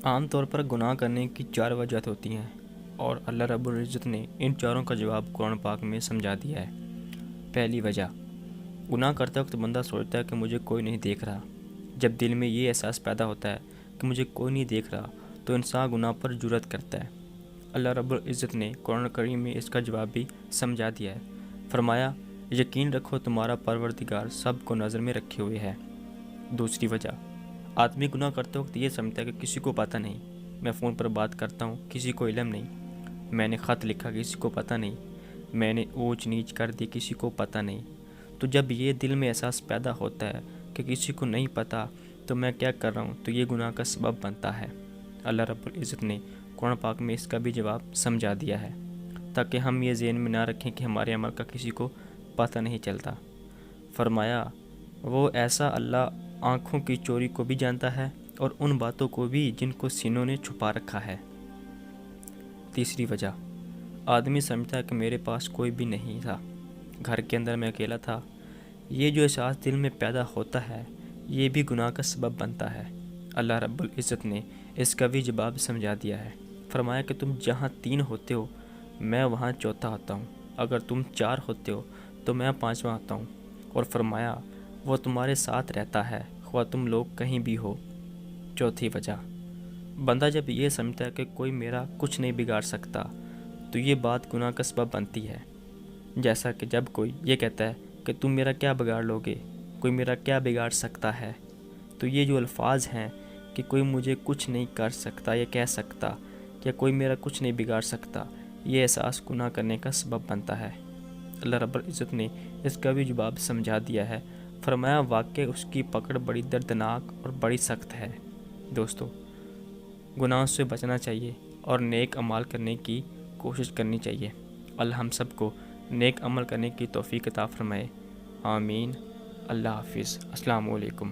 عام طور پر گناہ کرنے کی 4 وجوہات ہوتی ہیں اور اللہ رب العزت نے ان چاروں کا جواب قرآن پاک میں سمجھا دیا ہے۔ پہلی وجہ، گناہ کرتے وقت بندہ سوچتا ہے کہ مجھے کوئی نہیں دیکھ رہا۔ جب دل میں یہ احساس پیدا ہوتا ہے کہ مجھے کوئی نہیں دیکھ رہا تو انسان گناہ پر جرأت کرتا ہے۔ اللہ رب العزت نے قرآن کریم میں اس کا جواب بھی سمجھا دیا ہے۔ فرمایا، یقین رکھو تمہارا پروردگار سب کو نظر میں رکھے ہوئے ہے۔ دوسری وجہ، آدمی گناہ کرتے وقت یہ سمجھتا ہے کہ کسی کو پتہ نہیں، میں فون پر بات کرتا ہوں کسی کو علم نہیں، میں نے خط لکھا کسی کو پتہ نہیں، میں نے اونچ نیچ کر دی کسی کو پتہ نہیں۔ تو جب یہ دل میں احساس پیدا ہوتا ہے کہ کسی کو نہیں پتہ تو میں کیا کر رہا ہوں، تو یہ گناہ کا سبب بنتا ہے۔ اللہ رب العزت نے قرآن پاک میں اس کا بھی جواب سمجھا دیا ہے تاکہ ہم یہ ذہن میں نہ رکھیں کہ ہمارے عمل کا کسی کو پتہ نہیں چلتا۔ فرمایا، وہ ایسا اللہ آنکھوں کی چوری کو بھی جانتا ہے اور ان باتوں کو بھی جن کو سینوں نے چھپا رکھا ہے۔ تیسری وجہ، آدمی سمجھتا ہے کہ میرے پاس کوئی بھی نہیں تھا، گھر کے اندر میں اکیلا تھا۔ یہ جو احساس دل میں پیدا ہوتا ہے یہ بھی گناہ کا سبب بنتا ہے۔ اللہ رب العزت نے اس کا بھی جواب سمجھا دیا ہے۔ فرمایا کہ تم جہاں 3 ہوتے ہو میں وہاں چوتھا ہوتا ہوں، اگر تم 4 ہوتے ہو تو میں 5واں ہوتا ہوں، اور فرمایا وہ تمہارے ساتھ رہتا ہے خواہ تم لوگ کہیں بھی ہو۔ چوتھی وجہ، بندہ جب یہ سمجھتا ہے کہ کوئی میرا کچھ نہیں بگاڑ سکتا تو یہ بات گناہ کا سبب بنتی ہے۔ جیسا کہ جب کوئی یہ کہتا ہے کہ تم میرا کیا بگاڑ لوگے، کوئی میرا کیا بگاڑ سکتا ہے، تو یہ جو الفاظ ہیں کہ کوئی مجھے کچھ نہیں کر سکتا یا کہہ سکتا یا کوئی میرا کچھ نہیں بگاڑ سکتا، یہ احساس گناہ کرنے کا سبب بنتا ہے۔ اللہ رب العزت نے اس کا بھی جواب سمجھا دیا ہے۔ فرمایا، واقع اس کی پکڑ بڑی دردناک اور بڑی سخت ہے۔ دوستو، گناہوں سے بچنا چاہیے اور نیک اعمال کرنے کی کوشش کرنی چاہیے۔ اللہ ہم سب کو نیک عمل کرنے کی توفیق عطا فرمائے، آمین۔ اللہ حافظ۔ السلام علیکم۔